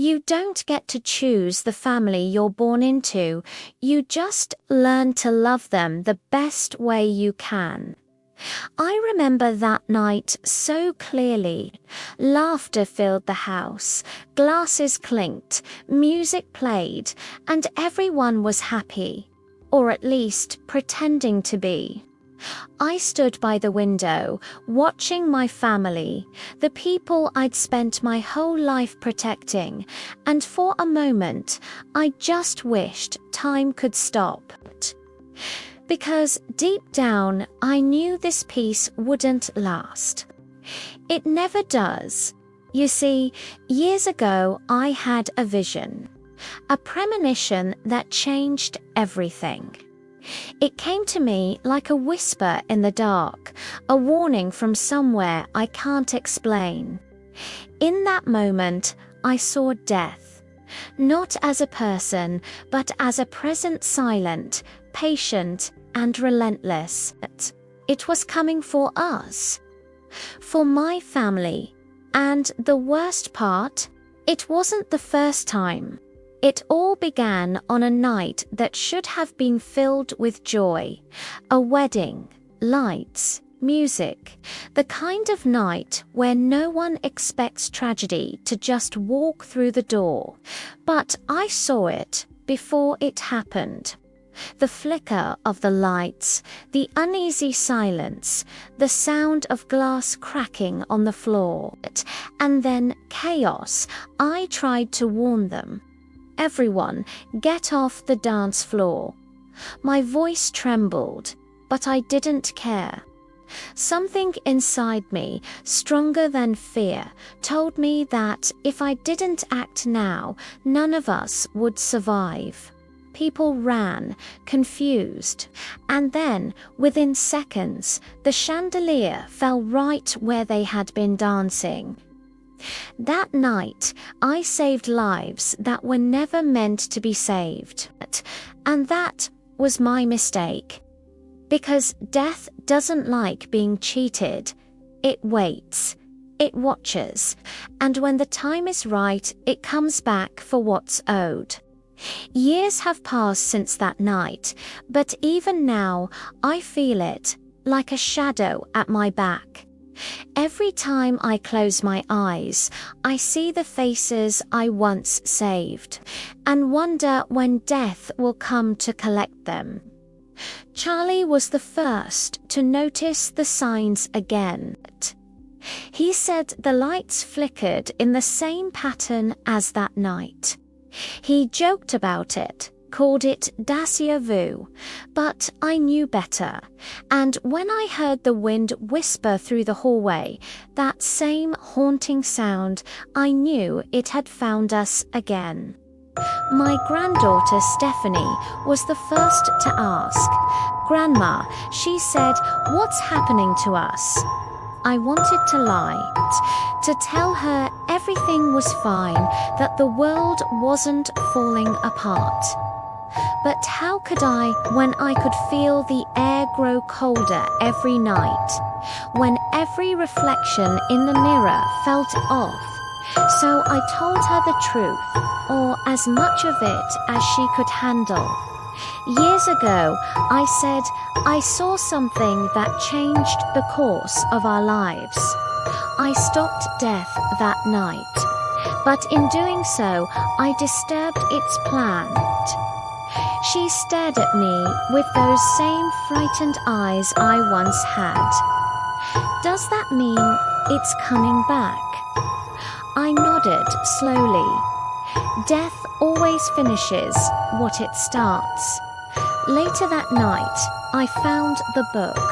You don't get to choose the family you're born into. You just learn to love them the best way you can. I remember that night so clearly. Laughter filled the house, glasses clinked, music played, and everyone was happy, or at least pretending to be. I stood by the window, watching my family, the people I'd spent my whole life protecting, and for a moment, I just wished time could stop. Because deep down, I knew this peace wouldn't last. It never does. You see, years ago, I had a vision, a premonition that changed everything. It came to me like a whisper in the dark, a warning from somewhere I can't explain. In that moment, I saw death, not as a person, but as a present silent, patient, and relentless. It was coming for us, for my family, and the worst part, it wasn't the first time. It all began on a night that should have been filled with joy, a wedding, lights, music, the kind of night where no one expects tragedy to just walk through the door. But I saw it before it happened. The flicker of the lights, the uneasy silence, the sound of glass cracking on the floor, and then chaos. I tried to warn them. Everyone, get off the dance floor. My voice trembled, but I didn't care. Something inside me, stronger than fear, told me that if I didn't act now, none of us would survive. People ran, confused, and then, within seconds, the chandelier fell right where they had been dancing. That night, I saved lives that were never meant to be saved, and that was my mistake. Because death doesn't like being cheated. It waits, it watches, and when the time is right, it comes back for what's owed. Years have passed since that night, but even now, I feel it, like a shadow at my back. Every time I close my eyes, I see the faces I once saved, and wonder when death will come to collect them. Charlie was the first to notice the signs again. He said the lights flickered in the same pattern as that night. He joked about it, called it déjà vu, but I knew better, and when I heard the wind whisper through the hallway, that same haunting sound, I knew it had found us again. My granddaughter Stephanie was the first to ask. "Grandma," she said, "what's happening to us?" I wanted to lie, to tell her everything was fine, that the world wasn't falling apart. But how could I when I could feel the air grow colder every night, when every reflection in the mirror felt off? So I told her the truth, or as much of it as she could handle. Years ago, I said I saw something that changed the course of our lives. I stopped death that night, but in doing so, I disturbed its plan. She stared at me with those same frightened eyes I once had. "Does that mean it's coming back?" I nodded slowly. Death always finishes what it starts. Later that night, I found the book,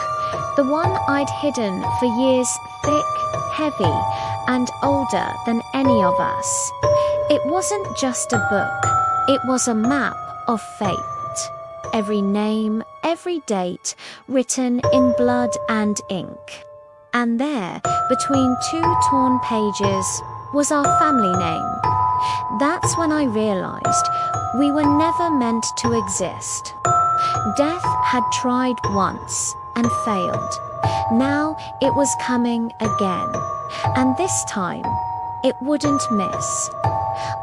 the one I'd hidden for years, thick, heavy, and older than any of us. It wasn't just a book, it was a map of fate. Every name, every date, written in blood and ink. And there, between two torn pages, was our family name. That's when I realized we were never meant to exist. Death had tried once and failed. Now it was coming again. And this time, it wouldn't miss.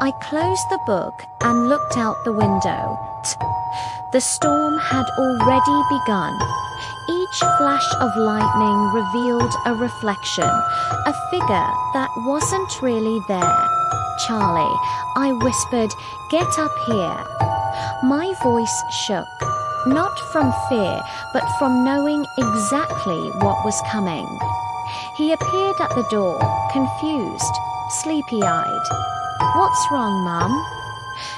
I closed the book and looked out the window. The storm had already begun. Each flash of lightning revealed a reflection, a figure that wasn't really there. "Charlie," I whispered, "get up here." My voice shook, not from fear, but from knowing exactly what was coming. He appeared at the door, confused, sleepy-eyed. "What's wrong, Mum?"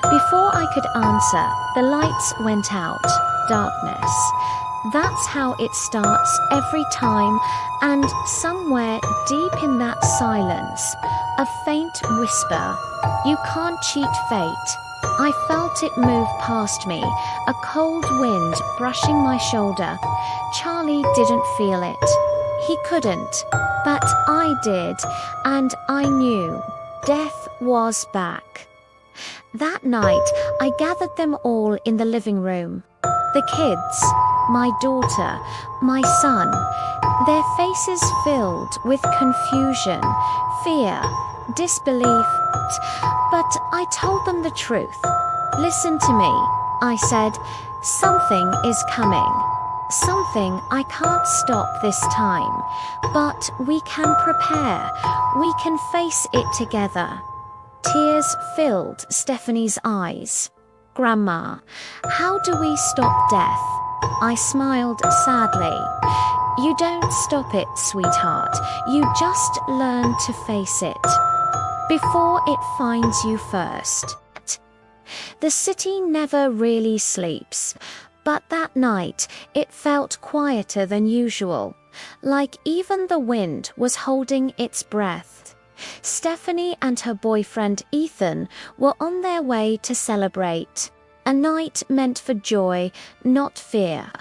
Before I could answer, the lights went out. Darkness. That's how it starts every time, and somewhere deep in that silence, a faint whisper, "You can't cheat fate." I felt it move past me, a cold wind brushing my shoulder. Charlie didn't feel it. He couldn't, but I did, and I knew death was back. That night, I gathered them all in the living room. The kids, my daughter, my son, their faces filled with confusion, fear, disbelief. But I told them the truth. "Listen to me," I said. "Something is coming. Something I can't stop this time. But we can prepare. We can face it together." Tears filled Stephanie's eyes. "Grandma, how do we stop death?" I smiled sadly. "You don't stop it, sweetheart. You just learn to face it before it finds you first." The city never really sleeps, but that night it felt quieter than usual, like even the wind was holding its breath. Stephanie and her boyfriend Ethan were on their way to celebrate. A night meant for joy, not fear.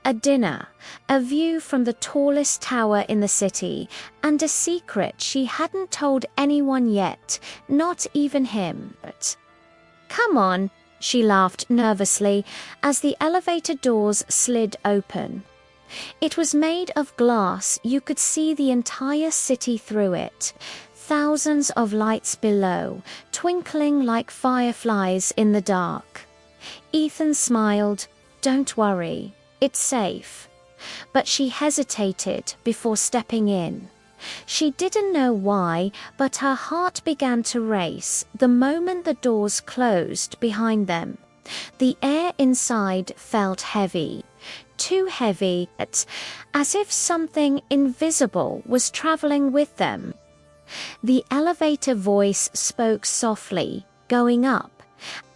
A dinner, a view from the tallest tower in the city, and a secret she hadn't told anyone yet, not even him. "Come on," she laughed nervously as the elevator doors slid open. It was made of glass. You could see the entire city through it. Thousands of lights below, twinkling like fireflies in the dark. Ethan smiled. "Don't worry, it's safe." But she hesitated before stepping in. She didn't know why, but her heart began to race the moment the doors closed behind them. The air inside felt heavy, too heavy, as if something invisible was traveling with them. The elevator voice spoke softly, going up,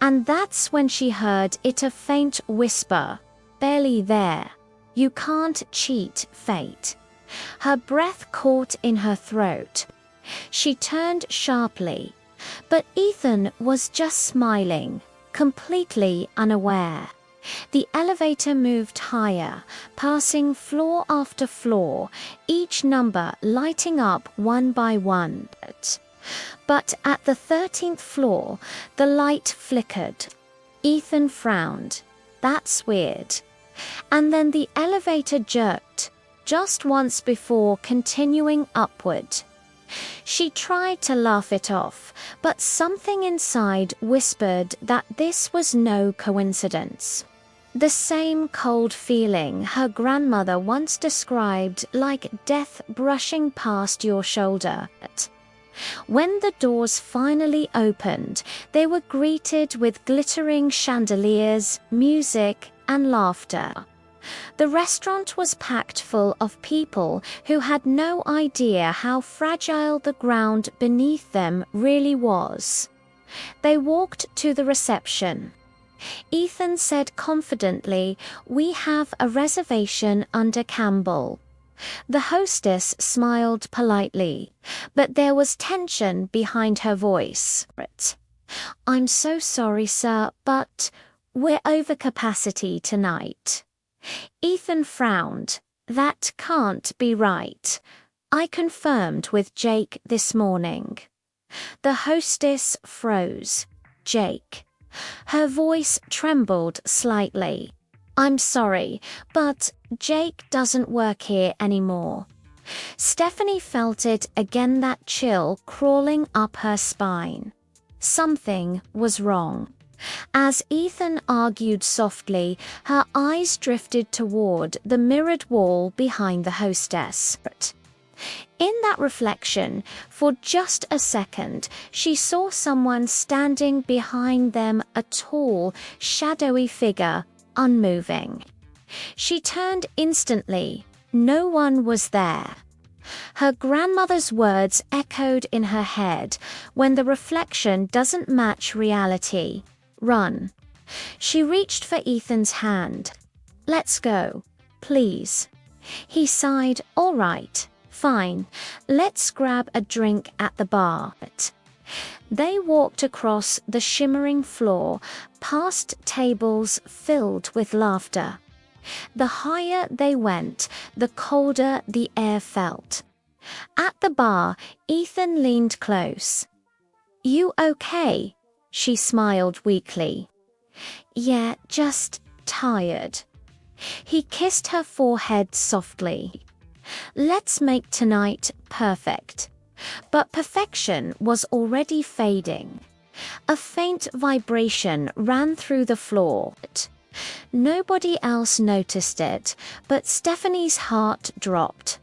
and that's when she heard it, a faint whisper, barely there. "You can't cheat fate." Her breath caught in her throat. She turned sharply, but Ethan was just smiling, completely unaware. The elevator moved higher, passing floor after floor, each number lighting up one by one. But at the 13th floor, the light flickered. Ethan frowned. "That's weird." And then the elevator jerked, just once before continuing upward. She tried to laugh it off, but something inside whispered that this was no coincidence. The same cold feeling her grandmother once described, like death brushing past your shoulder. When the doors finally opened, they were greeted with glittering chandeliers, music, and laughter. The restaurant was packed full of people who had no idea how fragile the ground beneath them really was. They walked to the reception. Ethan said confidently, "We have a reservation under Campbell." The hostess smiled politely, but there was tension behind her voice. "I'm so sorry, sir, but we're over capacity tonight." Ethan frowned. "That can't be right. I confirmed with Jake this morning." The hostess froze. "Jake." Her voice trembled slightly. "I'm sorry, but Jake doesn't work here anymore." Stephanie felt it again, that chill crawling up her spine. Something was wrong. As Ethan argued softly, her eyes drifted toward the mirrored wall behind the hostess. In that reflection, for just a second, she saw someone standing behind them, a tall, shadowy figure, unmoving. She turned instantly. No one was there. Her grandmother's words echoed in her head, "When the reflection doesn't match reality, run." She reached for Ethan's hand. "Let's go, please." He sighed. "All right, fine. Let's grab a drink at the bar." They walked across the shimmering floor, past tables filled with laughter. The higher they went, the colder the air felt. At the bar, Ethan leaned close. "You okay?" She smiled weakly. "Yeah, just tired." He kissed her forehead softly. "Let's make tonight perfect." But perfection was already fading. A faint vibration ran through the floor. Nobody else noticed it, but Stephanie's heart dropped.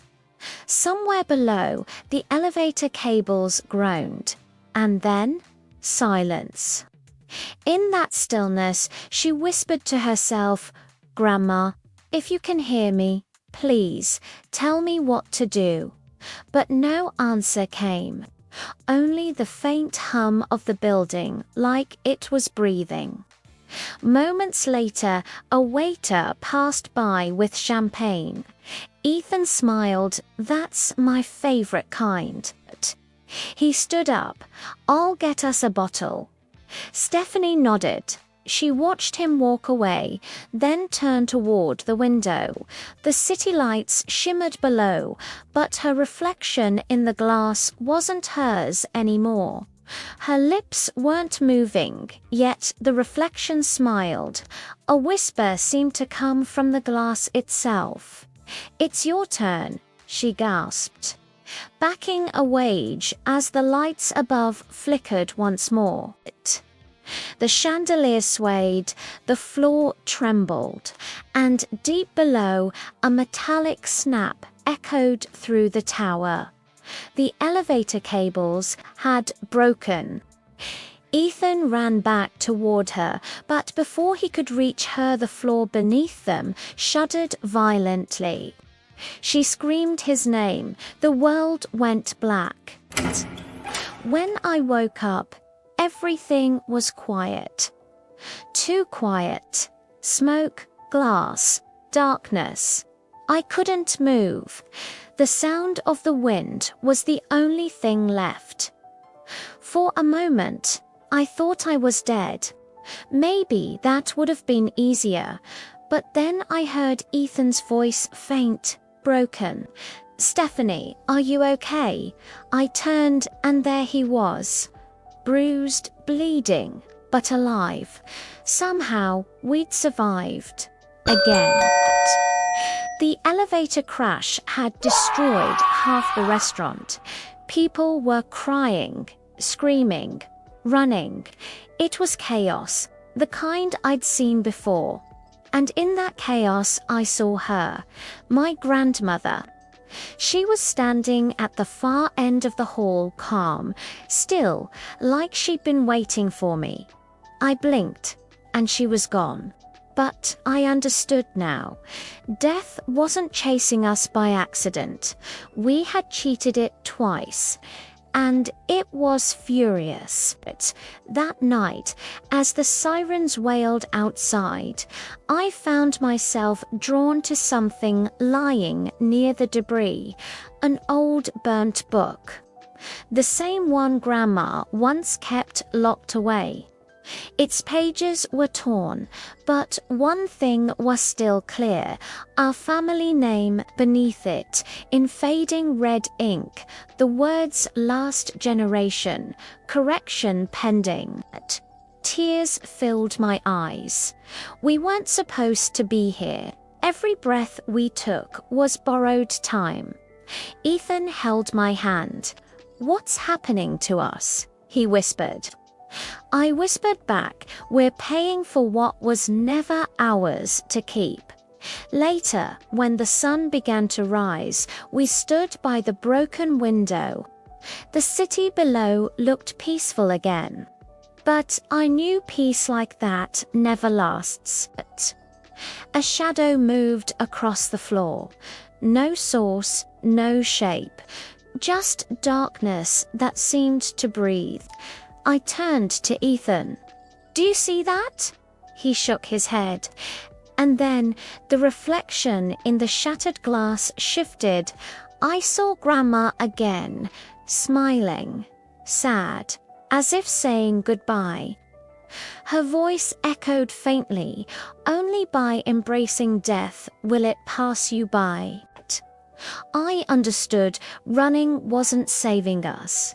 Somewhere below, the elevator cables groaned, and then silence. In that stillness, she whispered to herself, "Grandma, if you can hear me, please tell me what to do." But no answer came, only the faint hum of the building, like it was breathing. Moments later, a waiter passed by with champagne. Ethan smiled. "That's my favorite kind." He stood up. "I'll get us a bottle." Stephanie nodded. She watched him walk away, then turned toward the window. The city lights shimmered below, but her reflection in the glass wasn't hers anymore. Her lips weren't moving, yet the reflection smiled. A whisper seemed to come from the glass itself. "It's your turn," she gasped, backing away as the lights above flickered once more. The chandelier swayed, the floor trembled, and deep below, a metallic snap echoed through the tower. The elevator cables had broken. Ethan ran back toward her, but before he could reach her, the floor beneath them shuddered violently. She screamed his name. The world went black. When I woke up, everything was quiet. Too quiet. Smoke, glass, darkness. I couldn't move. The sound of the wind was the only thing left. For a moment, I thought I was dead. Maybe that would have been easier, but then I heard Ethan's voice, faint, broken. "Stephanie, are you okay?" I turned, and there he was. Bruised, bleeding, but alive. Somehow, we'd survived. Again. The elevator crash had destroyed half the restaurant. People were crying, screaming, running. It was chaos, the kind I'd seen before. And in that chaos, I saw her, my grandmother. She was standing at the far end of the hall, calm, still, like she'd been waiting for me. I blinked, and she was gone. But I understood now. Death wasn't chasing us by accident. We had cheated it twice. And it was furious. But that night, as the sirens wailed outside, I found myself drawn to something lying near the debris, an old burnt book. The same one Grandma once kept locked away. Its pages were torn, but one thing was still clear, our family name beneath it, in fading red ink, the words "last generation, correction pending." Tears filled my eyes. We weren't supposed to be here. Every breath we took was borrowed time. Ethan held my hand. "What's happening to us?" he whispered. I whispered back, "We're paying for what was never ours to keep." Later, when the sun began to rise, we stood by the broken window. The city below looked peaceful again. But I knew peace like that never lasts. A shadow moved across the floor. No source, no shape. Just darkness that seemed to breathe. I turned to Ethan. "Do you see that?" He shook his head. And then the reflection in the shattered glass shifted. I saw Grandma again, smiling, sad, as if saying goodbye. Her voice echoed faintly, "Only by embracing death will it pass you by." I understood running wasn't saving us.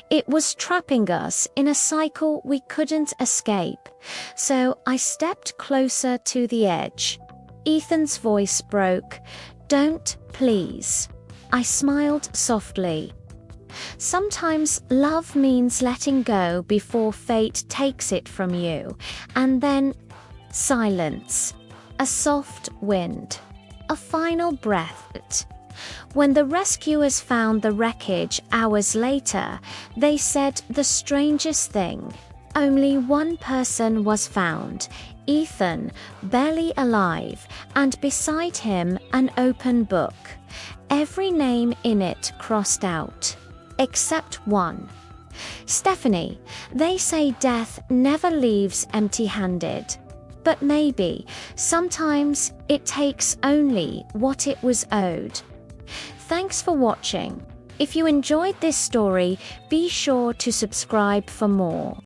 It was trapping us in a cycle we couldn't escape. So I stepped closer to the edge. Ethan's voice broke. "Don't, please." I smiled softly. Sometimes love means letting go before fate takes it from you. And then silence. A soft wind. A final breath. When the rescuers found the wreckage hours later, they said the strangest thing. Only one person was found, Ethan, barely alive, and beside him an open book. Every name in it crossed out. Except one. Stephanie, they say death never leaves empty-handed. But maybe, sometimes it takes only what it was owed. Thanks for watching. If you enjoyed this story, be sure to subscribe for more.